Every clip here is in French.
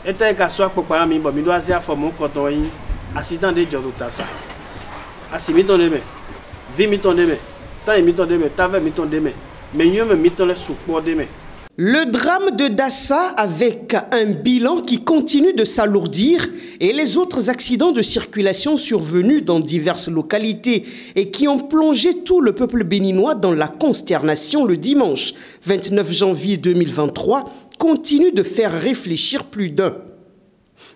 Était qu'à soit pour parler mi bon mi doit faire mon coton accident de Djordotassa. Asi mi ton deme. Vi mi ton deme. Ta mi ton deme, ta ve mi ton deme. Mais yo me mi ton le support deme. Le drame de Dassa avec un bilan qui continue de s'alourdir et les autres accidents de circulation survenus dans diverses localités et qui ont plongé tout le peuple béninois dans la consternation le dimanche 29 janvier 2023 continuent de faire réfléchir plus d'un.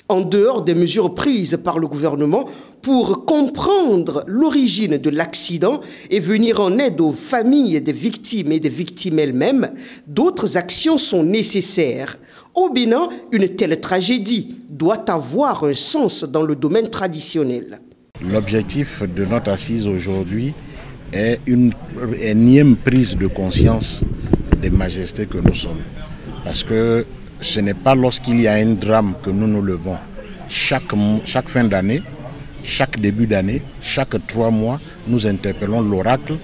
En dehors des mesures prises par le gouvernement pour comprendre l'origine de l'accident et venir en aide aux familles des victimes et des victimes elles-mêmes, d'autres actions sont nécessaires. Au Bénin, une telle tragédie doit avoir un sens dans le domaine traditionnel. L'objectif de notre assise aujourd'hui est une énième prise de conscience des majestés que nous sommes. Parce que ce n'est pas lorsqu'il y a un drame que nous nous levons. Chaque fin d'année, chaque début d'année, chaque 3 mois, nous interpellons l'oracle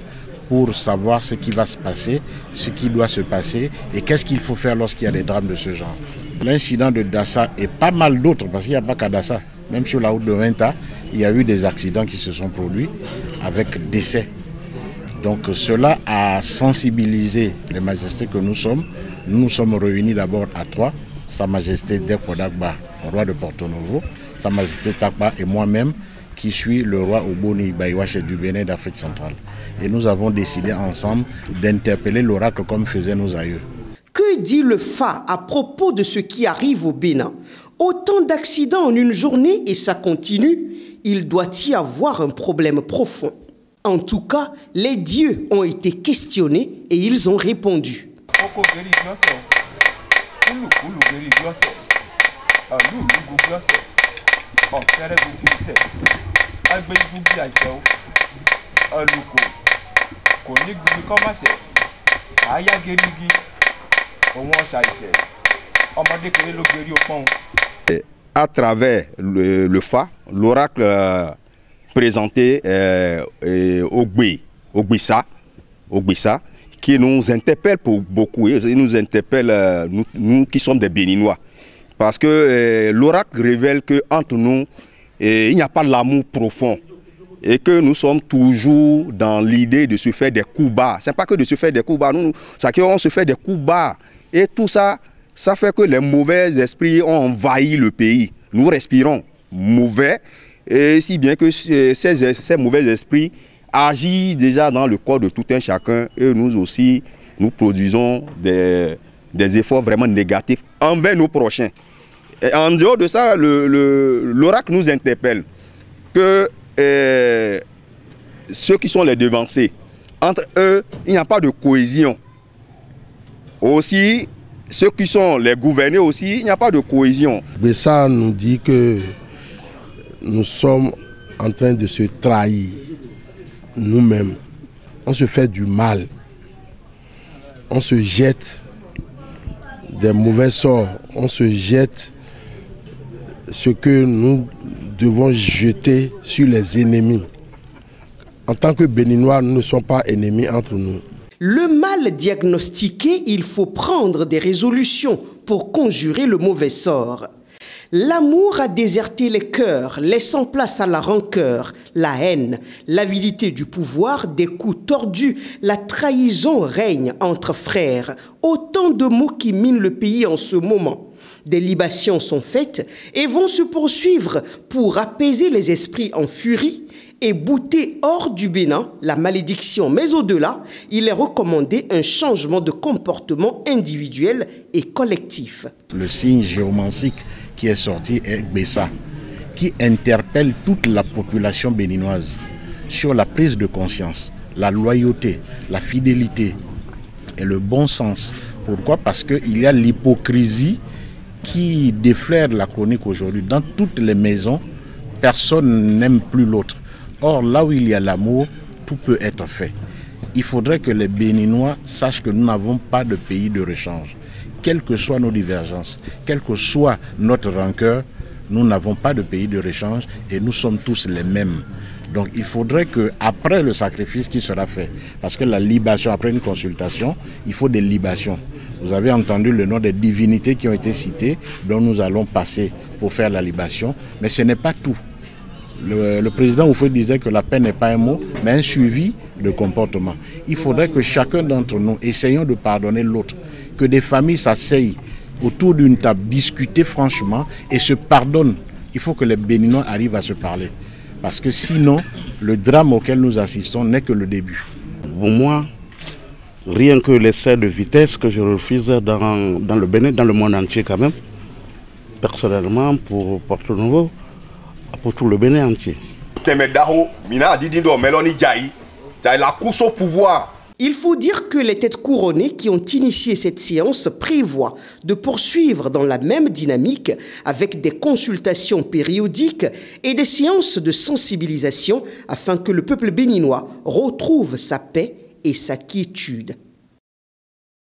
pour savoir ce qui va se passer, ce qui doit se passer et qu'est-ce qu'il faut faire lorsqu'il y a des drames de ce genre. L'incident de Dassa et pas mal d'autres, parce qu'il n'y a pas qu'à Dassa, même sur la route de Wenta, il y a eu des accidents qui se sont produits avec décès. Donc cela a sensibilisé les majestés que nous sommes. Nous nous sommes réunis d'abord à 3, Sa Majesté Dekpo Dagba, roi de Porto Novo, Sa Majesté Takba et moi-même qui suis le roi Oboni Baïwache du Bénin d'Afrique centrale. Et nous avons décidé ensemble d'interpeller l'oracle comme faisaient nos aïeux. Que dit le FA à propos de ce qui arrive au Bénin? Autant d'accidents en une journée et ça continue, il doit y avoir un problème profond. En tout cas, les dieux ont été questionnés et ils ont répondu. À travers le FA, l'oracle présenté Ogbissa, qui nous interpelle pour beaucoup, et nous interpelle nous qui sommes des Béninois. Parce que l'oracle révèle qu'entre nous, il n'y a pas l'amour profond. Et que nous sommes toujours dans l'idée de se faire des coups bas. Ce n'est pas que de se faire des coups bas, on se fait des coups bas. Et tout ça, ça fait que les mauvais esprits ont envahi le pays. Nous respirons mauvais, et si bien que ces mauvais esprits agissent déjà dans le corps de tout un chacun. Et nous aussi, nous produisons des efforts vraiment négatifs envers nos prochains. Et en dehors de ça, l'oracle nous interpelle que ceux qui sont les devancés, entre eux, il n'y a pas de cohésion. Aussi, ceux qui sont les gouvernés aussi, il n'y a pas de cohésion. Mais ça nous dit que nous sommes en train de se trahir nous-mêmes. On se fait du mal. On se jette des mauvais sorts. On se jette ce que nous devons jeter sur les ennemis. En tant que Béninois, nous ne sommes pas ennemis entre nous. Le mal diagnostiqué, il faut prendre des résolutions pour conjurer le mauvais sort. L'amour a déserté les cœurs, laissant place à la rancœur, la haine, l'avidité du pouvoir, des coups tordus, la trahison règne entre frères. Autant de mots qui minent le pays en ce moment. Des libations sont faites et vont se poursuivre pour apaiser les esprits en furie et bouter hors du Bénin la malédiction. Mais au-delà, il est recommandé un changement de comportement individuel et collectif. Le signe géomantique qui est sorti est Bessa, qui interpelle toute la population béninoise sur la prise de conscience, la loyauté, la fidélité et le bon sens. Pourquoi? Parce qu'il y a l'hypocrisie qui déflaire la chronique aujourd'hui. Dans toutes les maisons, personne n'aime plus l'autre. Or, là où il y a l'amour, tout peut être fait. Il faudrait que les Béninois sachent que nous n'avons pas de pays de rechange. Quelles que soient nos divergences, quelle que soit notre rancœur, nous n'avons pas de pays de rechange et nous sommes tous les mêmes. Donc il faudrait qu'après le sacrifice qui sera fait, parce que la libation, après une consultation, il faut des libations. Vous avez entendu le nom des divinités qui ont été citées, dont nous allons passer pour faire la libation, mais ce n'est pas tout. Le président Oufoué disait que la paix n'est pas un mot, mais un suivi de comportement. Il faudrait que chacun d'entre nous essayons de pardonner l'autre, que des familles s'asseyent autour d'une table, discuter franchement et se pardonnent. Il faut que les Béninois arrivent à se parler. Parce que sinon, le drame auquel nous assistons n'est que le début. Pour moi, rien que l'essai de vitesse que je refuse dans le Bénin, dans le monde entier quand même, personnellement, pour Porto Novo, pour tout le Bénin entier. C'est la course au pouvoir. Il faut dire que les têtes couronnées qui ont initié cette séance prévoient de poursuivre dans la même dynamique avec des consultations périodiques et des séances de sensibilisation afin que le peuple béninois retrouve sa paix et sa quiétude.